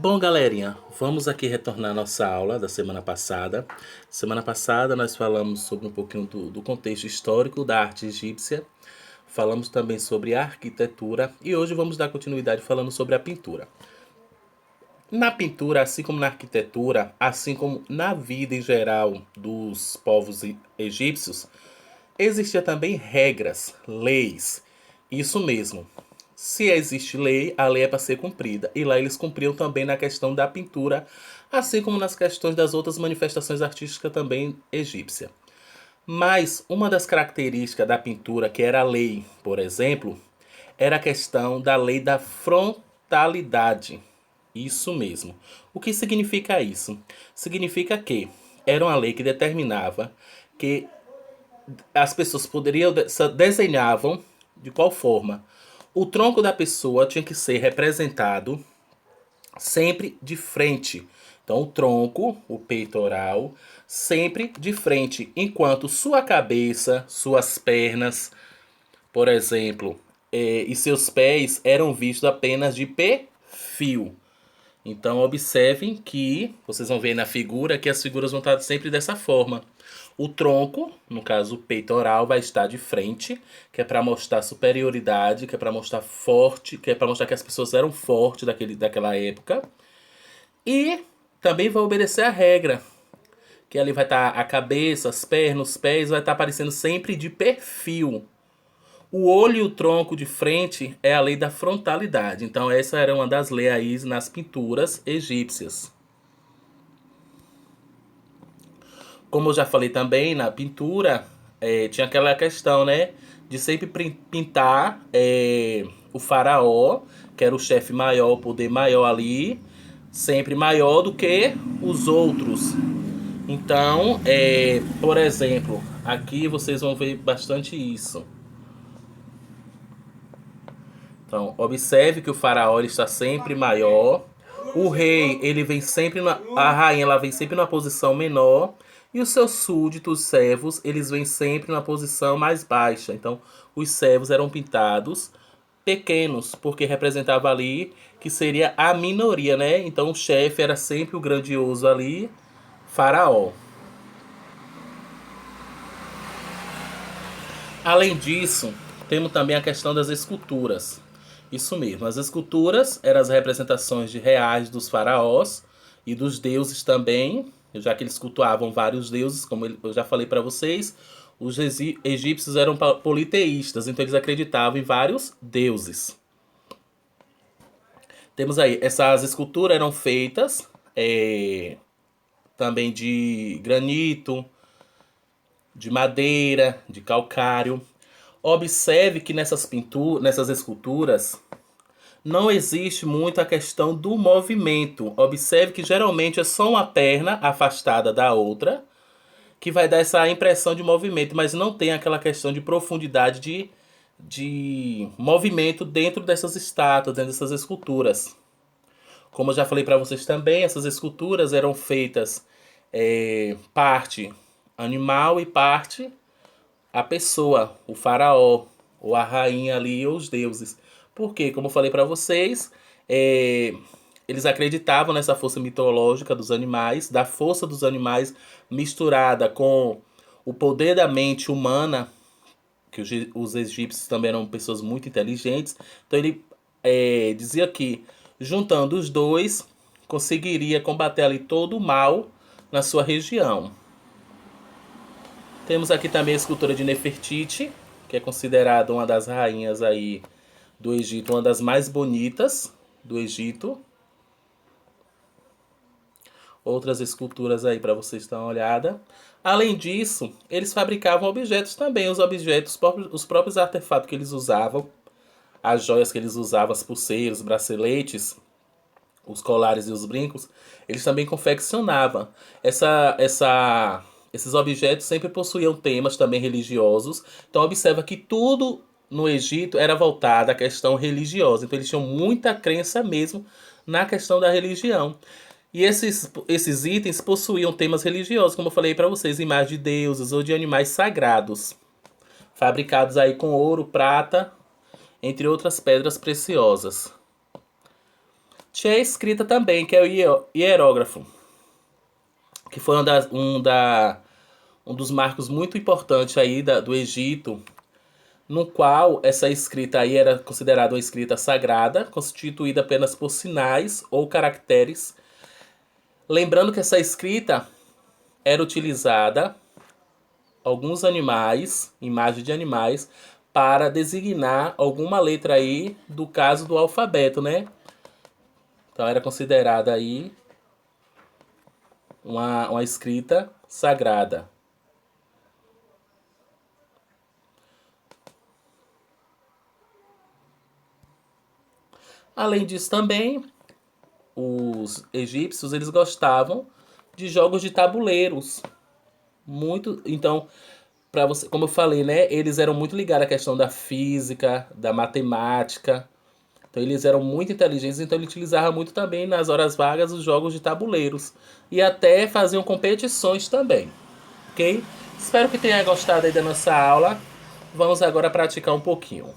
Bom, galerinha, vamos aqui retornar à nossa aula da semana passada. Semana passada nós falamos sobre um pouquinho do contexto histórico da arte egípcia. Falamos também sobre a arquitetura e hoje vamos dar continuidade falando sobre a pintura. Na pintura, assim como na arquitetura, assim como na vida em geral dos povos egípcios, existia também regras, leis. Isso mesmo. Se existe lei, a lei é para ser cumprida. E lá eles cumpriam também na questão da pintura, assim como nas questões das outras manifestações artísticas também egípcia. Mas uma das características da pintura, que era a lei, por exemplo, era a questão da lei da frontalidade. Isso mesmo. O que significa isso? Significa que era uma lei que determinava que as pessoas poderiam desenhavam de qual forma o tronco da pessoa tinha que ser representado sempre de frente. Então o tronco, o peitoral, sempre de frente, enquanto sua cabeça, suas pernas, por exemplo, e seus pés eram vistos apenas de perfil. Então observem que vocês vão ver na figura que as figuras vão estar sempre dessa forma. O tronco, no caso o peitoral, vai estar de frente, que é para mostrar superioridade, que é para mostrar forte, que é para mostrar que as pessoas eram fortes daquela época. E também vai obedecer a regra, que ali vai estar a cabeça, as pernas, os pés, vai estar aparecendo sempre de perfil. O olho e o tronco de frente é a lei da frontalidade. Então essa era uma das leis nas pinturas egípcias. Como eu já falei também, na pintura tinha aquela questão, né? De sempre pintar o faraó, que era o chefe maior, o poder maior ali, sempre maior do que os outros. Então, por exemplo, aqui vocês vão ver bastante isso. Então, observe que o faraó ele está sempre maior. O rei, ele vem sempre a rainha, ela vem sempre numa posição menor. E os seus súditos, os servos, eles vêm sempre numa posição mais baixa. Então, os servos eram pintados pequenos, porque representava ali que seria a minoria, né? Então, o chefe era sempre o grandioso ali, faraó. Além disso, temos também a questão das esculturas. Isso mesmo, as esculturas eram as representações de reais dos faraós e dos deuses também, já que eles cultuavam vários deuses, como eu já falei para vocês. Os egípcios eram politeístas, então eles acreditavam em vários deuses. Temos aí, essas esculturas eram feitas também de granito, de madeira, de calcário. Observe que nessas esculturas não existe muito a questão do movimento. Observe que geralmente é só uma perna afastada da outra que vai dar essa impressão de movimento, mas não tem aquela questão de profundidade de movimento dentro dessas estátuas, dentro dessas esculturas. Como eu já falei para vocês também, essas esculturas eram feitas parte animal e parte a pessoa, o faraó, ou a rainha ali, ou os deuses. Porque, como eu falei para vocês, eles acreditavam nessa força mitológica dos animais, da força dos animais misturada com o poder da mente humana, que os egípcios também eram pessoas muito inteligentes. Então ele dizia que, juntando os dois, conseguiria combater ali todo o mal na sua região. Temos aqui também a escultura de Nefertiti, que é considerada uma das rainhas aí do Egito, uma das mais bonitas do Egito. Outras esculturas aí para vocês darem uma olhada. Além disso, eles fabricavam objetos também, os próprios artefatos que eles usavam, as joias que eles usavam, as pulseiras, os braceletes, os colares e os brincos, eles também confeccionavam. Esses objetos sempre possuíam temas também religiosos. Então observa que tudo no Egito era voltado à questão religiosa. Então eles tinham muita crença mesmo na questão da religião. E esses itens possuíam temas religiosos, como eu falei para vocês, imagens de deuses ou de animais sagrados, fabricados aí com ouro, prata, entre outras pedras preciosas. Tinha a escrita também, que é o hierógrafo, que foi um dos marcos muito importantes aí do Egito, no qual essa escrita aí era considerada uma escrita sagrada, constituída apenas por sinais ou caracteres. Lembrando que essa escrita era utilizada alguns animais, imagens de animais, para designar alguma letra aí do caso do alfabeto, né? Então era considerada aí uma escrita sagrada. Além disso também, os egípcios eles gostavam de jogos de tabuleiros. Muito, então, para você, como eu falei, né, eles eram muito ligados à questão da física, da matemática. Então eles eram muito inteligentes, então ele utilizava muito também nas horas vagas os jogos de tabuleiros e até faziam competições também, ok? Espero que tenha gostado aí da nossa aula. Vamos agora praticar um pouquinho.